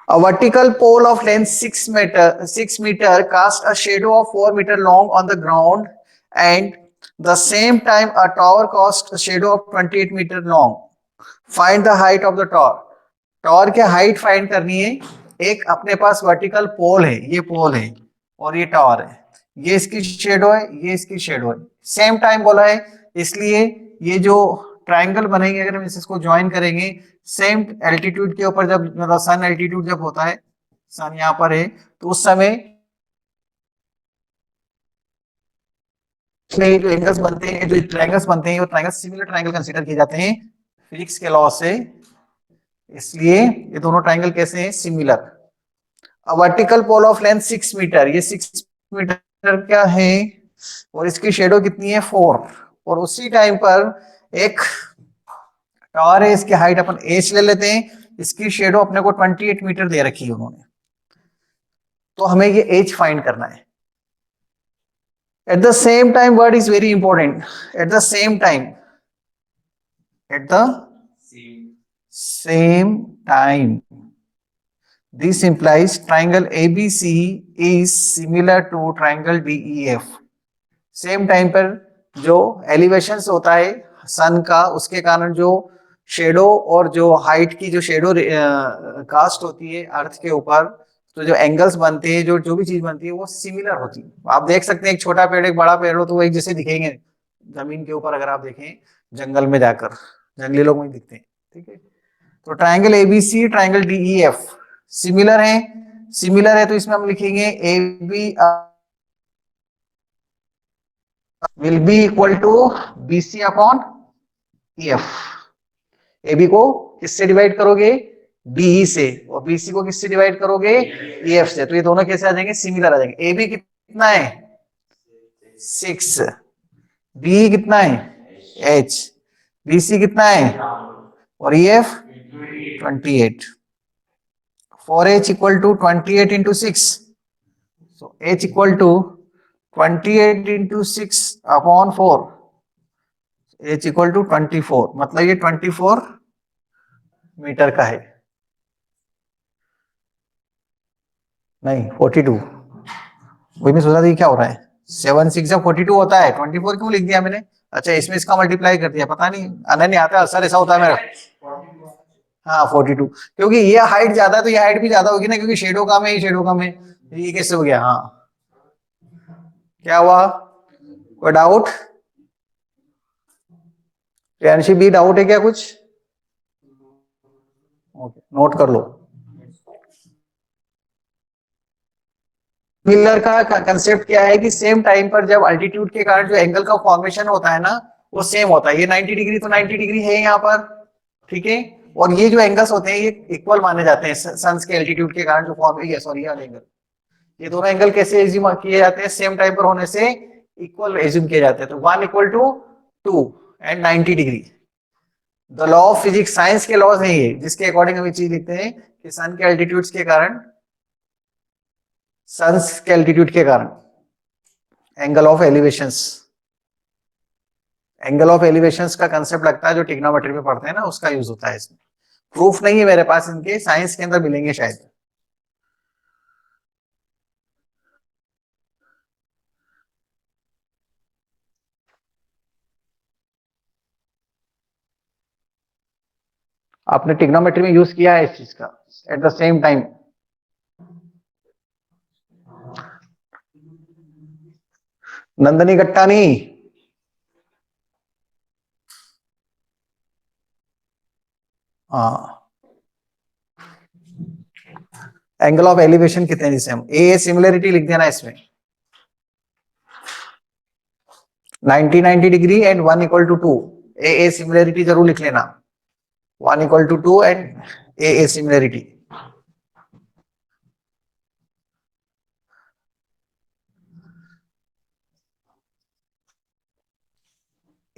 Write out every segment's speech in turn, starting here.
A vertical pole of length 6 meter cast a shadow of 4 meter long on the ground, and the same time a tower cast a shadow of 28 meter long. Find the height of the tower. Tower की height find करनी है। एक अपने पास vertical पोल है, ये पोल है और ये टावर है, ये इसकी शेडो है, ये इसकी शेडो है, सेम टाइम बोला है, इसलिए ये जो ट्राइंगल बनेंगे अगर हम इसको ज्वाइन करेंगे सेम एल्टीट्यूड के ऊपर, जब मतलब सन एल्टीट्यूड जब होता है, सन यहाँ पर है, तो उस समय जो एंगल्स बनते हैं, जो ट्राइंगल्स बनते हैं, वो ट्राइंगल सिमिलर ट्राइंगल कंसीडर किए जाते हैं फिजिक्स के लॉ से, इसलिए ये दोनों ट्राइंगल कैसे हैं, similar. Vertical pole of length 6 metre, ये 6 मीटर क्या है और इसकी शेडो कितनी है 4, और उसी टाइम पर एक टावर है, इसकी हाइट अपन एच ले लेते हैं, इसकी शेडो अपने को 28 मीटर दे रखी है उन्होंने, तो हमें ये एच फाइंड करना है। At the same time word is very important, at the same time, at the same time, this implies triangle ABC is similar to triangle DEF। Same time पर जो एलिवेशन होता है सन का, उसके कारण जो शेडो और जो हाइट की जो शेडो कास्ट होती है अर्थ के ऊपर, तो जो एंगल्स बनते हैं, जो जो भी चीज बनती है वो सिमिलर होती है। आप देख सकते हैं एक छोटा पेड़ एक बड़ा पेड़ हो तो वो एक जैसे दिखेंगे जमीन के ऊपर, अगर आप देखें जंगल में जाकर, जंगली लोग वही दिखते हैं, ठीक है। तो triangle ABC triangle DEF similar है, सिमिलर है तो इसमें हम लिखेंगे A B will be equal to BC upon EF. A B को किससे डिवाइड करोगे, डीई से, और बीसी को किससे डिवाइड करोगे, ईएफ से, तो ये दोनों कैसे आ जाएंगे, सिमिलर आ जाएंगे। ए बी कितना है 6, डी कितना है एच, बीसी कितना है और EF 28, 4h equal to 28 into 6, so h equal to 28 into 6 upon 4, h equal to 24, मतलब ये 24 मीटर का है, नहीं 42, वही मैं सोचा था ये क्या हो रहा है, 7 6 जब 42 होता है, 24 क्यों लिख दिया मैंने, अच्छा इसमें इसका मल्टीप्लाई कर दिया, पता नहीं आने नहीं आता, असर ऐसा होता है मेरा। हाँ 42, क्योंकि ये हाइट ज्यादा है तो ये हाइट भी ज्यादा होगी ना, क्योंकि शेडो कम है, ये शेडो कम है, ये कैसे हो गया, हाँ क्या हुआ, कोई डाउट, प्रियांशी भी डाउट है क्या कुछ, ओके नोट कर लो। मिलर का कंसेप्ट क्या है कि सेम टाइम पर जब अल्टीट्यूड के कारण जो एंगल का फॉर्मेशन होता है ना वो सेम होता है, ये 90 डिग्री तो 90 डिग्री है यहाँ पर, ठीक है, और ये जो एंगल्स होते हैं ये इक्वल माने जाते हैं सन्स के एल्टीट्यूड के कारण जो फॉर्म, सॉरी यार एंगल, ये दोनों एंगल कैसे एज्यूम किए जाते हैं, सेम टाइम पर होने से इक्वल एज्यूम किए जाते हैं, तो 1 equal to 2 and 90 degree. The law of physics science के लॉज है ये, जिसके अकॉर्डिंग हम ये चीज लिखते हैं कि सन के एल्टीट्यूड्स के कारण, सन्स के एल्टीट्यूड के कारण angle of elevations, angle of elevations का कंसेप्ट लगता है जो ट्रिग्नोमेट्री में पढ़ते हैं ना, उसका यूज होता है इसमें। प्रूफ नहीं है मेरे पास इनके, साइंस के अंदर मिलेंगे शायद। आपने ट्रिग्नोमेट्री में यूज किया है इस चीज का at the same time. Nandini Gattani, हाँ एंगल ऑफ एलिवेशन कितने, जिसे हम ए सिमिलरिटी लिख देना इसमें, 90 degree and 1 equal to 2, A similarity जरूर लिख लेना, 1 equal to 2 and A similarity.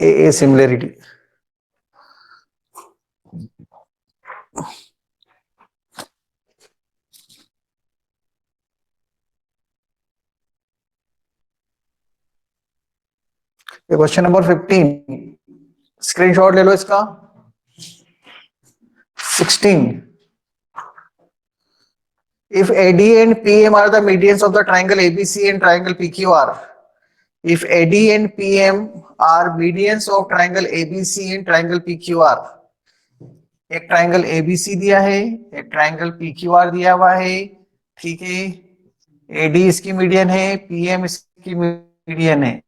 A similarity, question number 15, screenshot ले लो इसका। 16 If AD and PM are the medians of the triangle ABC and triangle PQR, if AD and PM are medians of triangle ABC and triangle PQR, एक triangle ABC दिया है, एक triangle PQR दिया हुआ है, ठीक है, एडी इसकी मीडियन है, पीएम इसकी मीडियन है।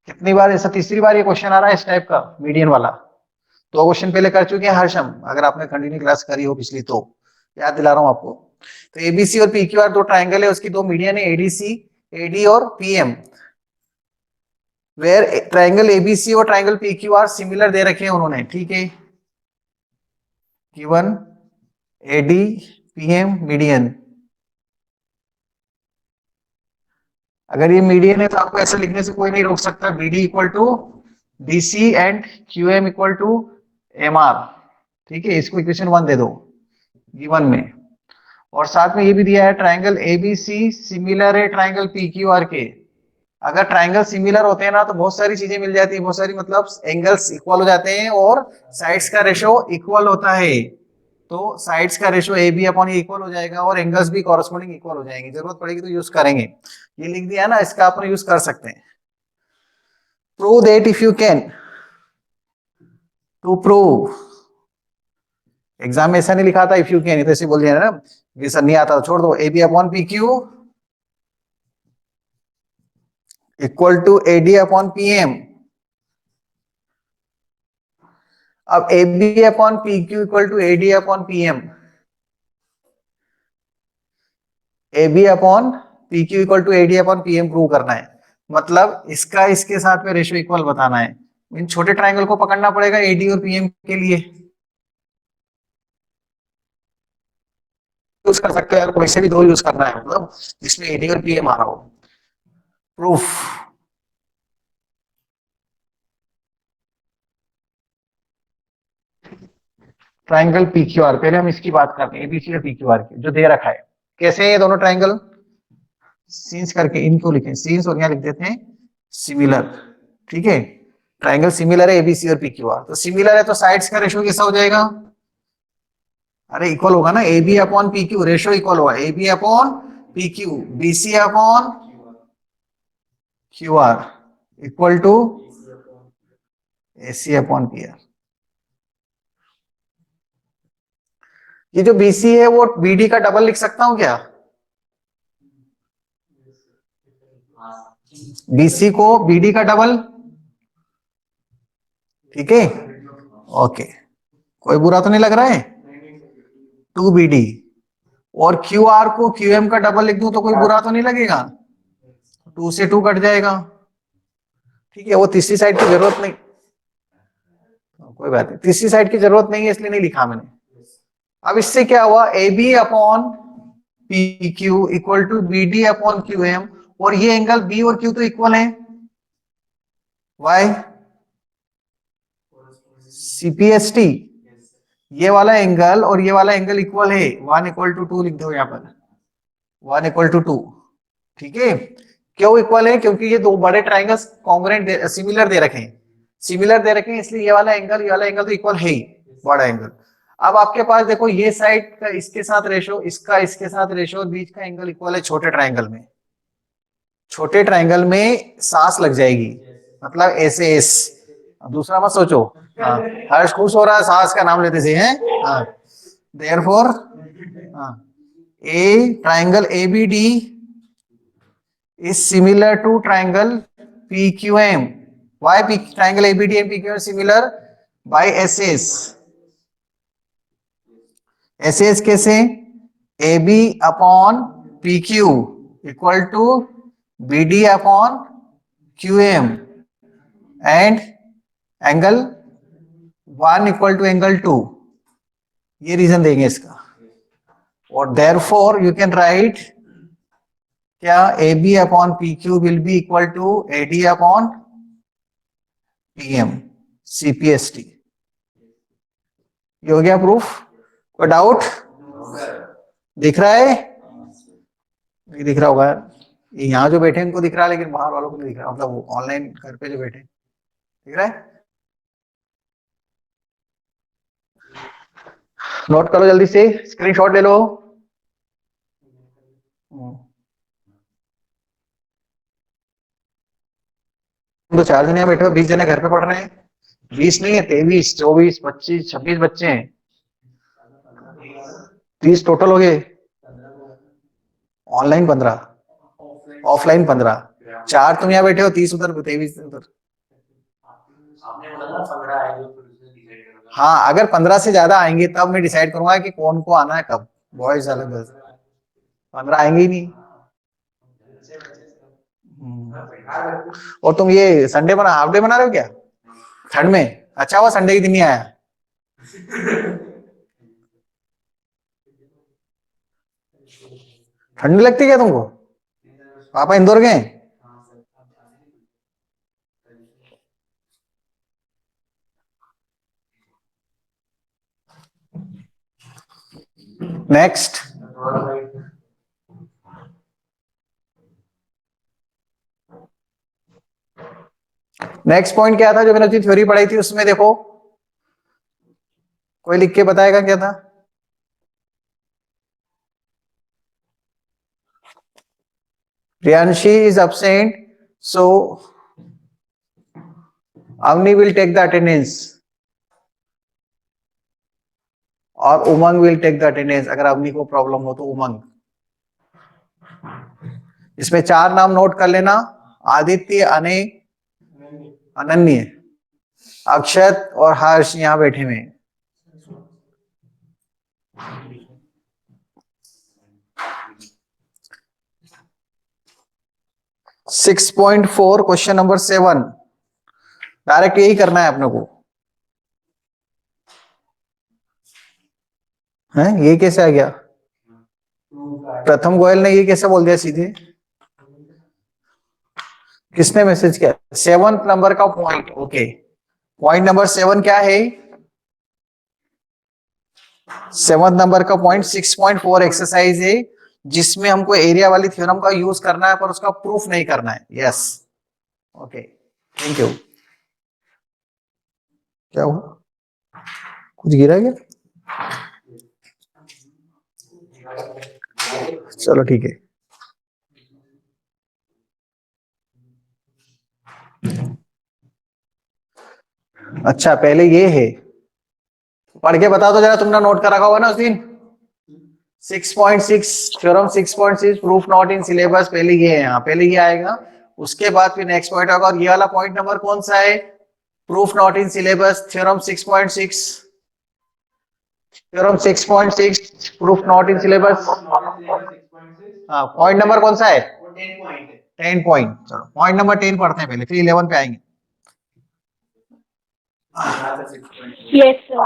कितनी बार ऐसा, तीसरी बार ये क्वेश्चन आ रहा है इस टाइप का मीडियन वाला। तो क्वेश्चन पहले कर चुके हैं हर्षम, अगर आपने कंटिन्यू क्लास करी हो पिछली तो याद दिला रहा हूं आपको। तो एबीसी और पीक्यूआर दो ट्राइंगल है, उसकी दो मीडियन है, एडीसी, एडी और पीएम, वेयर ट्राइंगल एबीसी और ट्राइंगल पीक्यूआर सिमिलर दे रखे हैं उन्होंने, ठीक है, गिवन एडी पीएम मीडियन। अगर ये मीडियन है तो आपको ऐसा लिखने से कोई नहीं रोक सकता, BD equal to BC and QM equal to MR, ठीक है, इसको इक्वेशन 1 दे दो गिवन में। और साथ में ये भी दिया है ट्राइंगल एबीसी सिमिलर है ट्राइंगल पीक्यूआर के। अगर ट्राइंगल सिमिलर होते हैं ना तो बहुत सारी चीजें मिल जाती है, बहुत सारी मतलब एंगल्स इक्वल हो जाते हैं और साइड्स का रेशो इक्वल होता है, तो साइड्स का ratio A B upon equal हो जाएगा और एंगल्स भी कॉरस्पॉन्डिंग इक्वल हो जाएंगे, जरूरत पड़ेगी तो यूज करेंगे। ये लिख दिया ना, इसका अपन यूज कर सकते हैं। Prove that if you can, to prove, exam में ऐसा नहीं लिखा था इफ यू कैन, ऐसे बोल दिया ना, ये सर नहीं आता तो छोड़ दो, A B upon P Q equal to AD upon P M. अब A B upon P Q equal to AD upon P M, A B upon P Q equal to AD upon P M prove करना है, मतलब इसका इसके साथ में ratio equal बताना है। इन छोटे ट्राइंगल को पकड़ना पड़ेगा एडी और पीएम के लिए, यूज कर सकते हैं, कोई से भी दो यूज करना है, मतलब जिसमें एडी और पीएम आ रहा हो। प्रूफ, ट्राइंगल पीक्यूआर, पहले हम इसकी बात करते हैं एबीसी और पीक्यूआर की, जो दे रखा है। कैसे है ये दोनों ट्राइंगल, सीन्स करके इनको लिखें, सीन्स और यहाँ लिख देते हैं सिमिलर, ठीक है, ट्राइंगल सिमिलर है एबीसी और पीक्यूआर, तो सिमिलर है तो साइड्स का रेशियो कैसा हो जाएगा, अरे इक्वल होगा ना, A B upon P Q, ratio equal होगा, A B upon P Q, BC upon Q R equal to AC upon P R. ये जो बीसी है वो बीडी का डबल लिख सकता हूं क्या, बीसी को बीडी का डबल, ठीक है, ओके, कोई बुरा तो नहीं लग रहा है, 2BD, और क्यू आर को क्यू एम का डबल लिख दूं तो कोई बुरा तो नहीं लगेगा, 2 से 2 कट जाएगा, ठीक है, वो तीसरी साइड की जरूरत नहीं, कोई बात नहीं, तीसरी साइड की जरूरत नहीं है इसलिए नहीं लिखा मैंने। अब इससे क्या हुआ, A B upon P Q equal to B D upon Q M, और ये एंगल बी और क्यू तो इक्वल है, वाई सीपीएसटी, ये वाला एंगल और ये वाला एंगल इक्वल है, 1 = 2 लिख दो यहां पर, 1 = 2, ठीक है, क्यों इक्वल है, क्योंकि ये दो बड़े ट्राइंगल्स कॉन्ग्रुएंट सिमिलर दे रखे हैं, सिमिलर दे रखे हैं, इसलिए ये वाला एंगल ये वाला एंगल तो इक्वल है ही, बड़ा एंगल। अब आपके पास देखो ये साइड का इसके साथ रेशो, इसका इसके साथ रेशो, और बीच का एंगल इक्वल है छोटे ट्राइंगल में, छोटे ट्राइंगल में सांस लग जाएगी, मतलब ऐसे एस, दूसरा मत सोचो, हाँ, हर्ष खुश हो रहा है सांस का नाम लेते से, हैं, हाँ, therefore A triangle ABD is similar to triangle PQM. Why triangle ABD and PQM similar? By SS. SS कैसे? AB upon PQ equal to BD upon QM and angle 1 equal to angle 2. ये reason देंगे इसका, और therefore you can write क्या, A B upon P Q will be equal to A D upon P M CPST. ये हो गया proof, कोई doubt दिख रहा है, नहीं दिख रहा होगा, यहाँ जो बैठे इनको दिख रहा है लेकिन बाहर वालों को नहीं दिख रहा, मतलब वो ऑनलाइन घर पे जो बैठे, दिख रहा है, नोट करो जल्दी से, स्क्रीनशॉट ले लो। तुम तो 4 जने यहाँ बैठे हो, 20 जने घर पे पढ़ रहे हैं। 20 नहीं है, 23, 24, 25, 26 बच्चे हैं। 30 टोटल हो गए। Online 15, offline 15। 4 तुम यहाँ बैठे हो, 30 उधर, 23 उधर। हाँ, अगर 15 से ज्यादा आएंगे तब मैं डिसाइड करूंगा कि कौन को आना है कब। बॉयज अलग, 15 आएंगे ही नहीं। और तुम ये संडे बना, हाफ डे बना रहे हो क्या ठंड में? अच्छा हुआ संडे के दिन नहीं आया। ठंड नहीं लगती क्या तुमको? पापा इंदौर गए? नेक्स्ट, नेक्स्ट पॉइंट क्या था जो मैंने अपनी थ्योरी पढ़ाई थी उसमें? देखो, कोई लिख के बताएगा क्या था? Priyanshi is absent, so Avni will take the attendance और उमंग will take the attendance। अगर अवनी को प्रॉब्लम हो तो उमंग। इसमें 4 नाम नोट कर लेना: आदित्य, अनय, अनन्य, अक्षत और हर्ष यहां बैठे हुए। 6.4 क्वेश्चन नंबर 7, डायरेक्ट यही करना है अपने को। है ये कैसे आ गया? प्रथम गोयल ने ये कैसे बोल दिया सीधे? किसने मैसेज किया? 7th नंबर का पॉइंट। ओके, पॉइंट नंबर 7 क्या है? 7th नंबर का पॉइंट 6.4 एक्सरसाइज है जिसमें हमको एरिया वाली थ्योरम का यूज करना है पर उसका प्रूफ नहीं करना है। Yes, okay, thank you. क्या हुआ, कुछ गिरा क्या? चलो ठीक है। अच्छा, पहले ये है, पढ़ के बता दो जरा, तुमने नोट कर रखा होगा ना उस दिन। 6.6 theorem 6.6 proof not in syllabus, पहले ये है, यहाँ पहले ये आएगा, उसके बाद फिर नेक्स्ट पॉइंट होगा। और ये वाला पॉइंट नंबर कौन सा है? Proof not in syllabus, theorem 6.6, theorem 6.6 proof not in syllabus. हाँ, पॉइंट नंबर कौन सा है? 10 पॉइंट। चलो पॉइंट नंबर 10 पढ़ते हैं पहले, फिर 11 पे आएंगे। Yes, sir.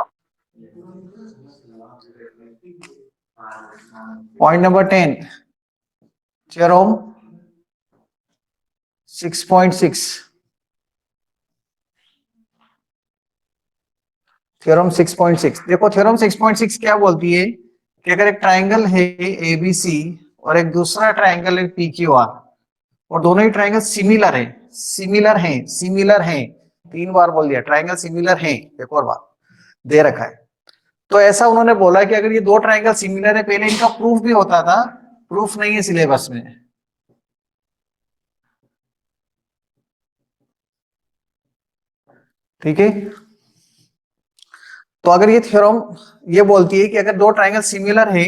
Point number 10, theorem 6.6, theorem 6.6। देखो, थ्योरम 6.6 क्या बोलती है कि अगर एक ट्राइंगल है एबीसी और एक दूसरा ट्राइंगल है पीक्यूआर, और दोनों ही ट्राइंगल सिमिलर है, सिमिलर है, सिमिलर है, 3 बार बोल दिया, ट्राइंगल सिमिलर है, एक और बार दे रखा है। तो ऐसा उन्होंने बोला कि अगर ये 2 ट्राइंगल सिमिलर है, पहले इनका प्रूफ भी होता था, प्रूफ नहीं है सिलेबस में। ठीक है, तो अगर ये थ्योरम ये बोलती है कि अगर 2 ट्राइंगल सिमिलर है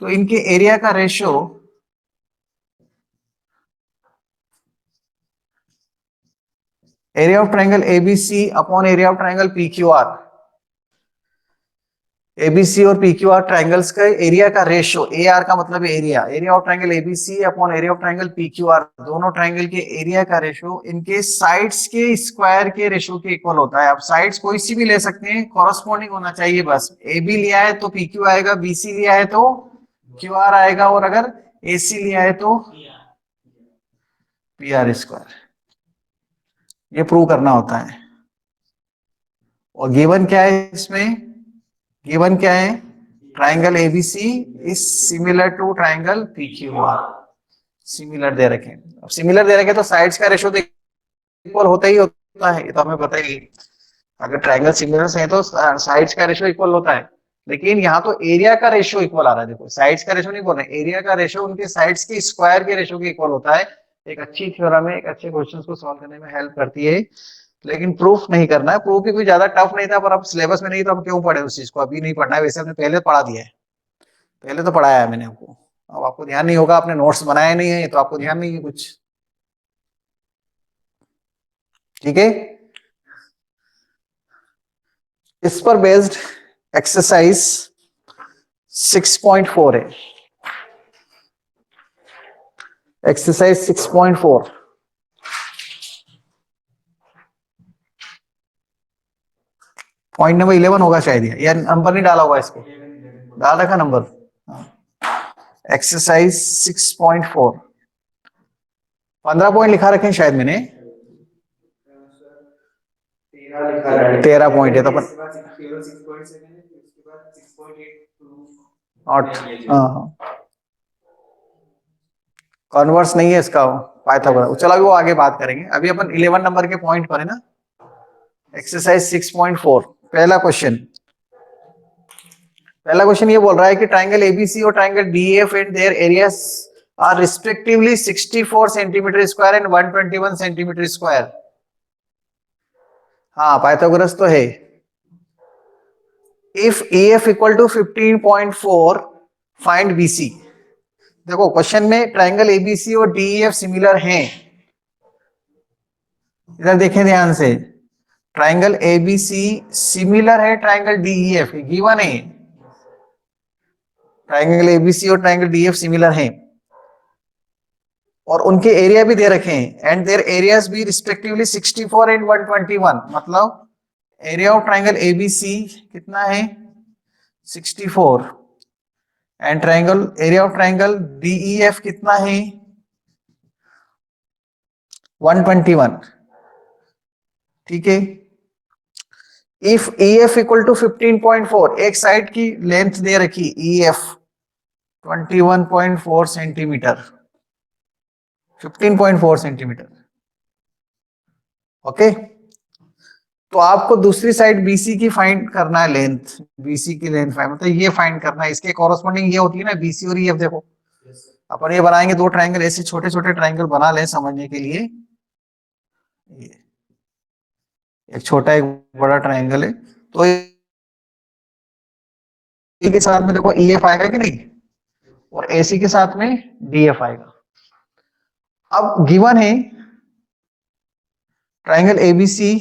तो इनके एरिया का ratio area of triangle ABC upon area of triangle PQR, ABC और पीक्यूआर ट्राइंगल्स का एरिया का रेशियो, एआर का मतलब area, area of triangle ABC upon area of triangle PQR, दोनों ट्राइंगल के एरिया का रेशियो इनके साइड्स के स्क्वायर के रेशियो के इक्वल होता है। अब साइड्स कोई सी भी ले सकते हैं, कॉरस्पॉन्डिंग होना चाहिए बस। एबी लिया है तो पीक्यू आएगा, बीसी लिया है तो क्यूआर आएगा, और अगर एसी लिया है तो पीआर स्क्वायर। ये प्रूव करना होता है। और गिवन क्या है इसमें? गिवन क्या है? Triangle ABC is similar to triangle PQR, similar दे रखे। अब सिमिलर दे रखे तो साइड्स का रेशियो तो इक्वल होता ही होता है, ये तो हमें पता ही। अगर ट्राइंगल सिमिलर है तो साइड्स का रेशियो इक्वल होता है, लेकिन यहाँ तो एरिया का रेशियो इक्वल आ रहा है, देखो साइड्स का रेशियो नहीं बोल रहे, एरिया का रेशियो उनके साइड्स के स्क्वायर के रेशियो के इक्वल होता है। एक अच्छी थ्योरम है, एक अच्छे क्वेश्चंस को सॉल्व करने में हेल्प करती है, लेकिन प्रूफ नहीं करना है। प्रूफ भी कोई ज्यादा टफ नहीं था, पर अब सिलेबस में नहीं तो अब क्यों पढ़े उस चीज को, अभी नहीं पढ़ना है, वैसे हमने पहले पढ़ा दिया है, पहले तो पढ़ाया है मैंने आपको। अब आपको ध्यान नहीं होगा, आपने नोट्स बनाए नहीं है तो आपको ध्यान नहीं है कुछ, ठीक है। इस पर बेस्ड एक्सरसाइज 6.4 है, एक्सरसाइज 6.4। पॉइंट नंबर 11 होगा शायद, ये या नंबर नहीं डाला होगा इसको, डाल रखा नंबर। एक्सरसाइज 6.4, 15 पॉइंट लिखा रखे हैं शायद मैंने, 13 पॉइंट है तो अपन नॉट, हाँ कॉन्वर्स नहीं है इसका, पाइथागोरस। चलो अभी वो आगे बात करेंगे, अभी अपन 11 नंबर के पॉइंट पर है ना। एक्सरसाइज 6.4, पहला क्वेश्चन, पहला क्वेश्चन ये बोल रहा है कि ट्राइंगल एबीसी और triangle DF and their areas are respectively 64 centimetre square and 121 centimetre square. हाँ पाइथागोरस तो है। If EF equal to 15.4 find BC। देखो क्वेश्चन में ट्राइंगल एबीसी और DEF सिमिलर हैं, इधर देखें ध्यान से, ट्राइंगल एबीसी सिमिलर है ट्राइंगल DEF, गिवन है, ट्राइंगल एबीसी और ट्राइंगल DEF सिमिलर हैं और उनके एरिया भी दे रखे हैं, एंड देयर एरियाज भी रिस्पेक्टिवली 64 एंड 121। मतलब एरिया ऑफ ट्राइंगल एबीसी कितना है 64, and triangle area of triangle DEF कितना है 121, ठीक है। इफ EF इक्वल टू 15.4, एक साइड की लेंथ दे रखी EF 21.4 सेंटीमीटर, 15.4 सेंटीमीटर, ओके। तो आपको दूसरी साइड BC की फाइंड करना है, लेंथ BC की लेंथ फाइंड, मतलब ये फाइंड करना है, इसके कॉरस्पॉन्डिंग ये होती है ना BC और EF। देखो अपन ये बनाएंगे दो ट्राइंगल, ऐसे छोटे छोटे ट्राइंगल बना लें समझने के लिए, ये एक छोटा एक बड़ा ट्राइंगल है, तो के साथ में देखो EF आएगा कि नहीं, और AC के साथ में DF आएगा। अब गिवन है triangle ABC,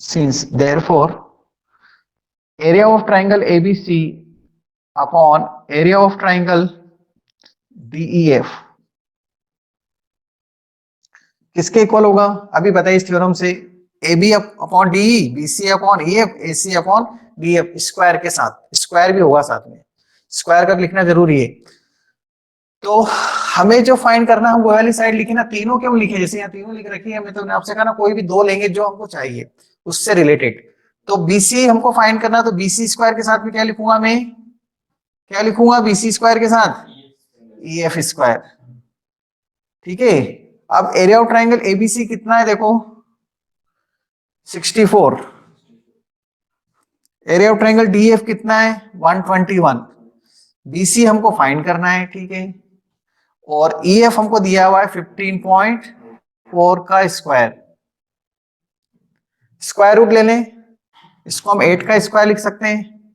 since therefore area of triangle ABC upon area of triangle DEF किसके इक्वल होगा, अभी बताइए इस थ्योरम से, AB upon DE, BC upon EF, AC upon DF, square के साथ, स्क्वायर भी होगा साथ में, स्क्वायर का लिखना जरूरी है। तो हमें जो फाइंड करना है वो वाली साइड लिखी ना, तीनों क्यों लिखे, जैसे यहाँ तीनों लिख रखी है, हमें तो आपसे कहा ना कोई भी दो लेंगे जो हमको चाहिए उससे रिलेटेड। तो BC हमको फाइंड करना, तो BC स्क्वायर के साथ में क्या लिखूंगा मैं, क्या लिखूंगा BC स्क्वायर के साथ EF स्क्वायर, ठीक है। अब एरिया ऑफ ट्राइंगल ABC कितना है देखो 64, एरिया ऑफ ट्राइंगल DF कितना है 121, BC हमको फाइंड करना है, ठीक है, और EF हमको दिया हुआ है 15.4 का स्क्वायर, स्क्वायर रूट ले लें, इसको हम 8 का स्क्वायर लिख सकते हैं,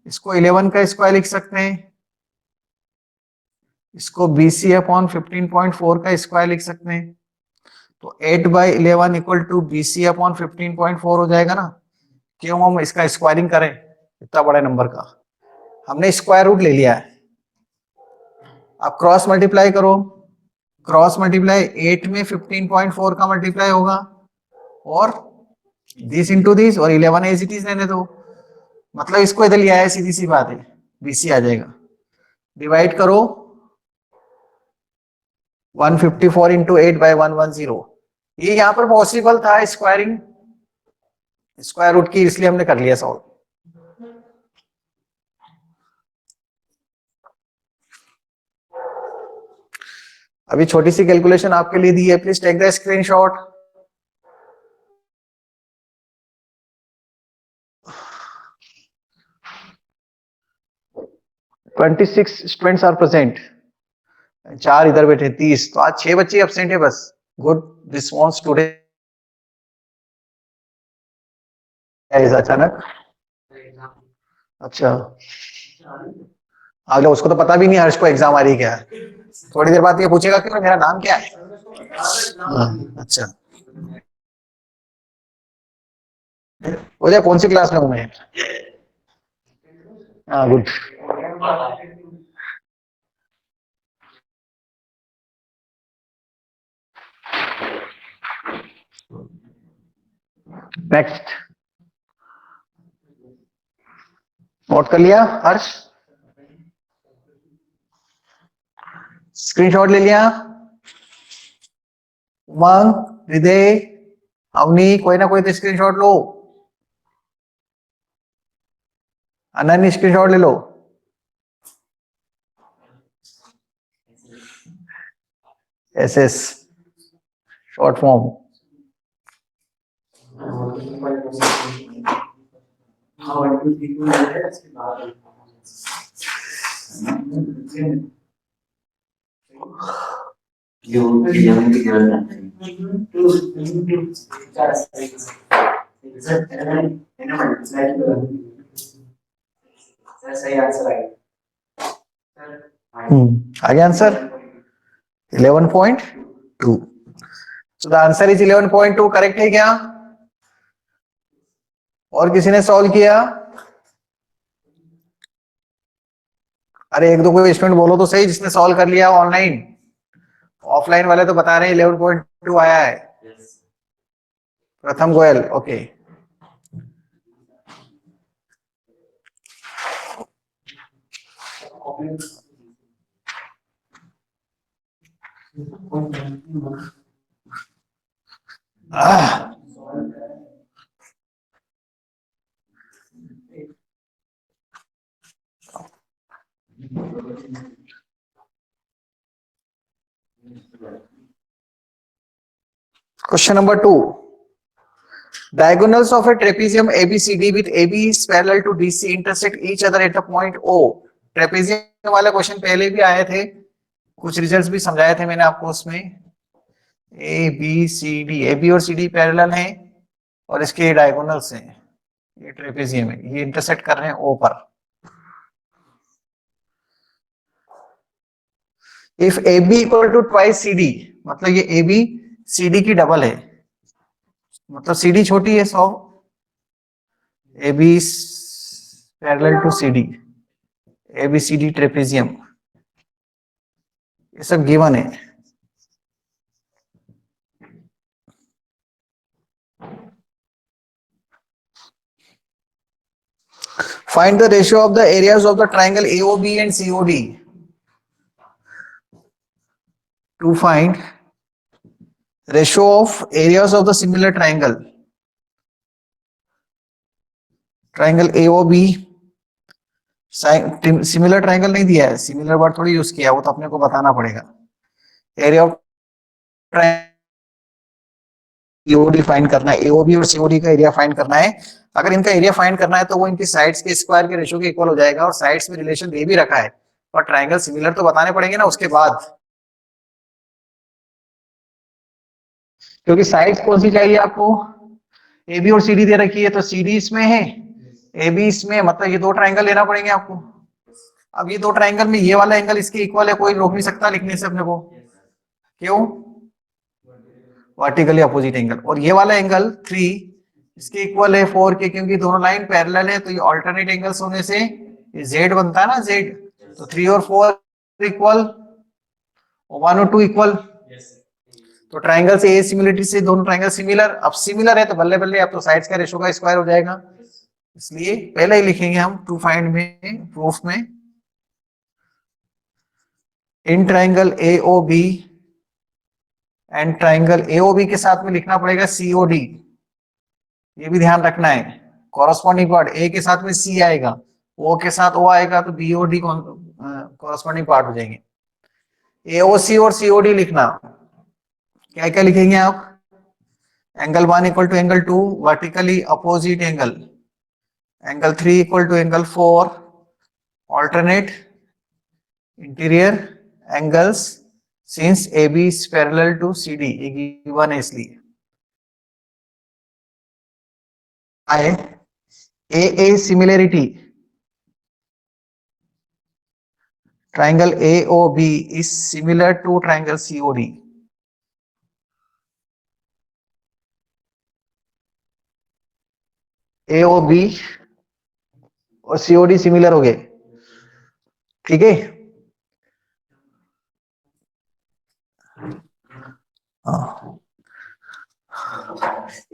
इसको 11 का स्क्वायर लिख सकते हैं, इसको BC अपॉन 15.4 का स्क्वायर लिख सकते हैं। तो 8/11 इक्वल टू BC अपॉन 15.4 हो जाएगा ना। क्यों हम इसका स्क्वायरिंग करें इतना बड़े नंबर का, हमने स्क्वायर रूट ले लिया है। अब क्रॉस मल्टीप्लाई करो, क्रॉस मल्टीप्लाई 8 में 15.4 का मल्टीप्लाई होगा, और दिस इंटू दिस, और 11 एज इट इज रहने दो, मतलब इसको इधर लिया है, सीधी सी बात है, BC आ जाएगा। डिवाइड करो 154 इंटू 8/110, ये यहां पर पॉसिबल था स्क्वायरिंग, स्क्वायर रूट की, इसलिए हमने कर लिया सॉल्व। अभी छोटी सी कैलकुलेशन आपके लिए दी है, please take the screenshot. 26 students are present, 4 इधर बैठे 30, तो आज 6 बच्चे एब्सेंट है बस। Good response today. अचानक अच्छा, अगले उसको तो पता भी नहीं हर्ष को एग्जाम आ रही क्या। थोड़ी देर बाद ये पूछेगा कि मेरा नाम क्या है। अच्छा, बोले कौन सी क्लास में हूँ मैं। हाँ गुड। नेक्स्ट, नोट कर लिया हर्ष, स्क्रीनशॉट ले लिया। उमंग, हृदय, अवनी, कोई ना कोई तो स्क्रीनशॉट लो। अनन्य स्क्रीनशॉट ले लो। SS short form. आगे answer 11.2। So the answer is 11.2, correct है क्या? और किसी ने सॉल्व किया? अरे एक दो कोई स्टूडेंट बोलो तो सही जिसने सॉल्व कर लिया ऑनलाइन। ऑफलाइन वाले तो बता रहे हैं 11.2 आया है। प्रथम Goyal, okay. Question number 2. Diagonals of a trapezium ABCD with AB is parallel to DC intersect each other at the point O. Trapezium वाला क्वेश्चन पहले भी आए थे, कुछ रिजल्ट्स भी समझाए थे मैंने आपको उसमें। A B C D, A B और सी डी पैरेलल हैं और इसके डायगोनल्स हैं। ये ट्रेपेजियम है, ये इंटरसेक्ट कर रहे हैं ओ पर। If A B equal to twice C D, मतलब ये ए बी सी डी की डबल है, मतलब सी डी छोटी है 100, A B parallel to C D, A B C D trapezium, ये सब गिवन है। Find the ratio of the areas of the triangle AOB and COD. To find ratio of areas of the similar triangle, triangle AOB, similar triangle नहीं दिया है, similar word थोड़ी use किया, वो तो अपने को बताना पड़ेगा। एरिया ऑफ ट्राइंगल फाइंड करना है, एओबी और सीओडी का एरिया फाइंड करना है। अगर इनका एरिया फाइंड करना है तो वो इनकी साइड्स के स्क्वायर के रेशियो के इक्वल हो जाएगा, और साइड्स में रिलेशन दे भी रखा है, और ट्राइंगल सिमिलर तो बताने पड़ेंगे ना उसके बाद, क्योंकि साइड्स कौन सी चाहिए आपको, ए बी और सी डी दे रखी है, तो सी डी इसमें है, ए बी इसमें, मतलब ये दो ट्राइंगल लेना पड़ेंगे आपको। अब ये दो ट्राइंगल में ये वाला एंगल इसके इक्वल है, कोई रोक नहीं सकता लिखने से अपने को, क्यों, वर्टिकली अपोजिट एंगल। और ये वाला एंगल 3 इसके इक्वल है 4 के, क्योंकि दोनों लाइन पैरेलल है, तो ये अल्टरनेट एंगल्स होने से ये जेड बनता है ना, जेड, तो 3 और 4 इक्वल, 1 और 2 इक्वल, तो ट्राइंगल से ए सिमिलरिटी से दोनों ट्राइंगल सिमिलर। अब सिमिलर है तो बल्ले बल्ले अब तो साइड्स का रेशियो का स्क्वायर हो जाएगा, इसलिए पहले ही लिखेंगे हम टू फाइंड में, प्रूफ में, in triangle AOB and triangle AOB के साथ में लिखना पड़ेगा सीओडी, ये भी ध्यान रखना है। कॉरस्पॉन्डिंग पार्ट ए के साथ में सी आएगा, ओ के साथ ओ आएगा, तो बीओडी कॉरस्पॉन्डिंग पार्ट हो जाएंगे। एओसी और सीओडी लिखना, क्या क्या लिखेंगे आप, angle 1 equal to angle 2 vertically opposite angle, angle 3 equal to angle 4 alternate interior angles since A B is parallel to C D, ये गिवन है इसलिए A A similarity triangle AOB is similar to triangle COD. AOB और COD similar हो गए, ठीक है।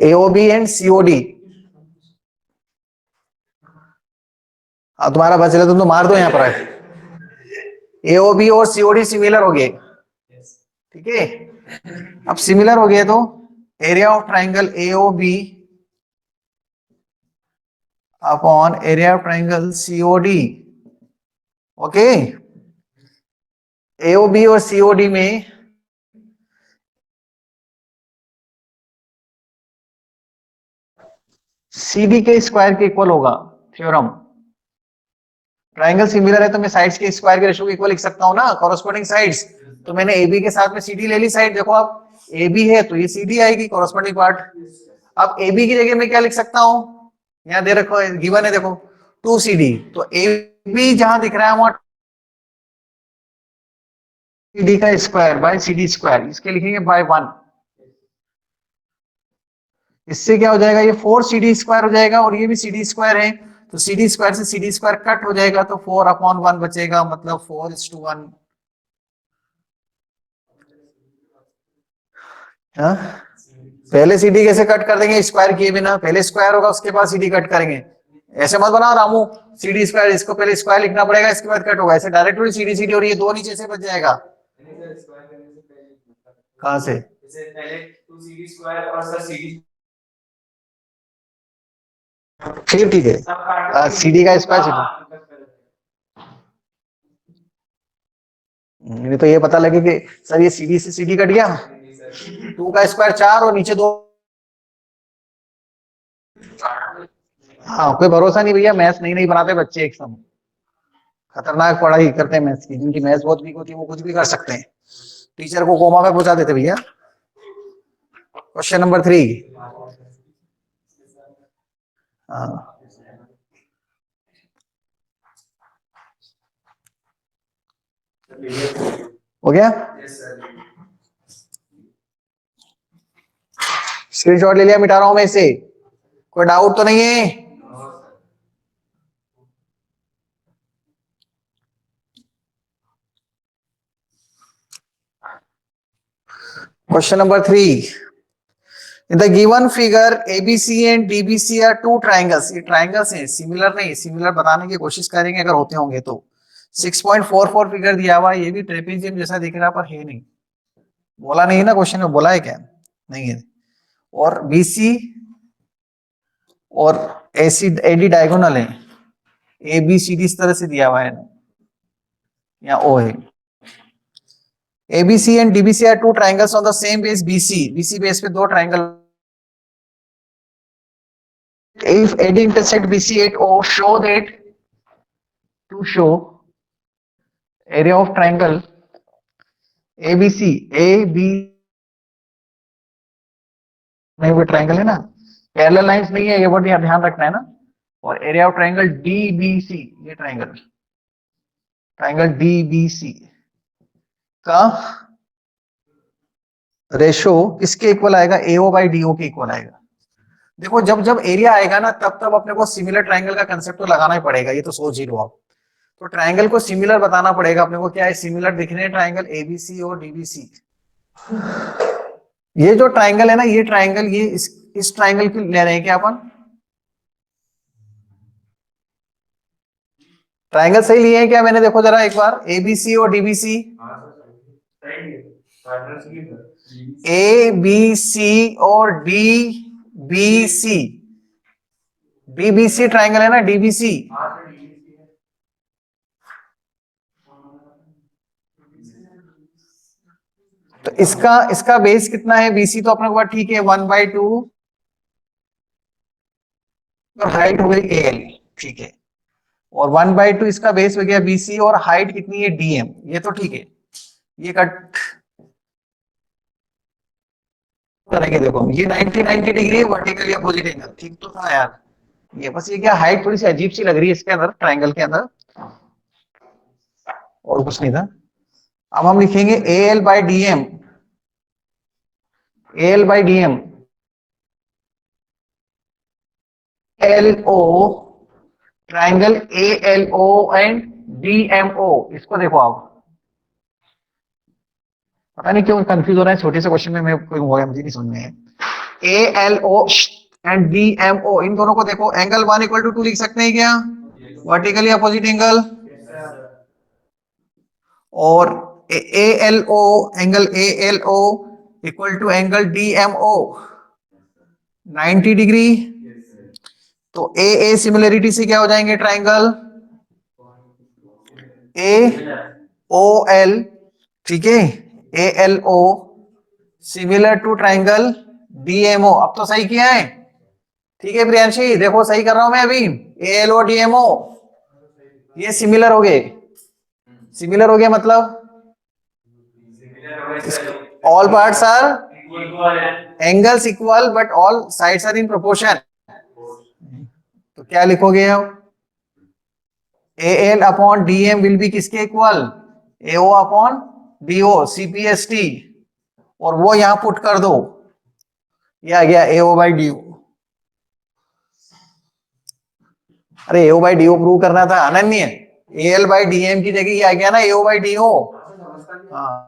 AOB and COD, तुम्हारा बचेगा तुम तो मार दो यहाँ पर। AOB और COD सिमिलर हो गए, ठीक है। अब सिमिलर हो गए तो area of triangle AOB upon area of triangle COD, okay. AOB और COD में CD के स्क्वायर के इक्वल होगा, थ्योरम। ट्राइंगल सिमिलर है तो मैं साइड्स के स्क्वायर के रेशियो को इक्वल लिख सकता हूं ना, कॉरस्पॉन्डिंग साइड्स। तो मैंने AB के साथ में CD ले ली साइड, देखो आप AB है तो ये CD आएगी कॉरस्पॉन्डिंग पार्ट। अब AB की जगह मैं क्या लिख सकता हूं, यहाँ दे रखो गिवन है देखो 2CD, तो AB जहां दिख रहा है वहां CD का स्क्वायर बाय CD स्क्वायर, इसके लिखेंगे बाय 1। इससे क्या हो जाएगा, ये 4CD स्क्वायर हो जाएगा और ये भी CD स्क्वायर है, तो CD स्क्वायर से CD स्क्वायर कट हो जाएगा तो 4/1 बचेगा, मतलब 4:1। हाँ, पहले CD कैसे कट कर देंगे, स्क्वायर किए बिना, पहले स्क्वायर होगा उसके बाद CD कट करेंगे। ऐसे मत बनाओ रामू, CD स्क्वायर, इसको पहले स्क्वायर लिखना पड़ेगा इसके बाद कट होगा, ऐसे डायरेक्ट CD CD और ये दो नीचे से बच जाएगा। कहां से, फिर ठीक है, CD का स्क्वायर नहीं तो ये पता लगे कि सर ये CD से CD कट गया, 2 का स्क्वायर 4 और नीचे 2। हाँ कोई भरोसा नहीं भैया, मैथ्स नहीं बनाते बच्चे, एक समय खतरनाक पढ़ाई करते हैं मैथ्स की, जिनकी मैथ्स बहुत वीक होती है वो कुछ भी कर सकते हैं, टीचर को कोमा में पहुंचा देते भैया। क्वेश्चन नंबर 3, हो गया, स्क्रीनशॉट ले लिया, मिटा रहा हूं मैं इसे, कोई डाउट तो नहीं है। Question number 3, in the given figure ABC and DBC are two triangles, ये ट्राइंगल्स हैं, सिमिलर नहीं, सिमिलर बताने की कोशिश करेंगे अगर होते होंगे तो। 6.44 फिगर दिया हुआ, ये भी ट्रेपेजियम जैसा दिख रहा पर है नहीं, बोला नहीं ना क्वेश्चन में, बोला है क्या, नहीं है। और BC और AD डायगोनल है, ABCD इस तरह से दिया हुआ है, यहाँ O है। ABC and DBC are two triangles on the same base BC base पे दो triangle. If AD intersect BC at O, show that to show area of triangle ABC, AB नहीं वो ट्राइंगल है ना, पैरेलल लाइंस नहीं है, ये word यहाँ ध्यान रखना है ना। और एरिया ऑफ ट्राइंगल DBC, ये ट्राइंगल DBC का रेशो किसके इक्वल आएगा, AO बाई DO के इक्वल आएगा। देखो जब जब एरिया आएगा ना तब तब अपने को सिमिलर ट्राइंगल का कंसेप्ट तो लगाना ही पड़ेगा, ये तो सोच ही लो आप। तो ट्राइंगल को सिमिलर बताना पड़ेगा अपने को, क्या है सिमिलर दिख रहे हैं ट्राइंगल ABC और DBC। ये जो ट्राइंगल है ना, ये ट्राइंगल, ये इस ट्राइंगल की ले रहे हैं क्या अपन, ट्राइंगल सही लिए हैं क्या मैंने, देखो जरा एक बार, ABC और DBC, ABC और DBC, DBC ट्राइंगल है ना, DBC। तो इसका बेस कितना है, BC तो अपने को ठीक है 1/2, हाइट हो गई AL, ठीक है। और 1/2 इसका बेस हो गया BC और हाइट कितनी है DM, ये तो ठीक है। ये कट करेंगे, देखो ये 90 डिग्री वर्टिकली अपोजिट एंगल, ठीक तो था यार। ये बस ये क्या हाइट थोड़ी सी अजीब सी लग रही है इसके अंदर, ट्राइंगल के अंदर, और कुछ नहीं था। अब हम लिखेंगे AL/DM, AL/DM, LO, triangle ALO and DMO। इसको देखो आप, पता नहीं क्यों कंफ्यूज हो रहा है, छोटे से क्वेश्चन में मैं कोई हो गया, मुझे नहीं समझ में है। ALO एंड DMO, इन दोनों को देखो, एंगल 1 = 2 लिख सकते हैं क्या, वर्टिकली अपोजिट एंगल। और ALO, angle ALO equal to angle DMO 90 degree. तो AA सिमिलरिटी से क्या हो जाएंगे ट्राइंगल AOL, ठीक है, ALO similar to triangle DMO। अब तो सही किया है, ठीक है प्रियांशी, देखो सही कर रहा हूं मैं अभी। ALO DMO ये सिमिलर हो गए, सिमिलर हो गया मतलब all parts are angles equal but all sides are in proportion. तो क्या लिखोगे आप, AL upon DM will be किसके equal, AO upon DO CPST, और वो यहां पुट कर दो, ये आ गया AO/DO। अरे AO/DO प्रूव करना था अनन्य, AL/DM की जगह ये आ गया ना AO/DO। हाँ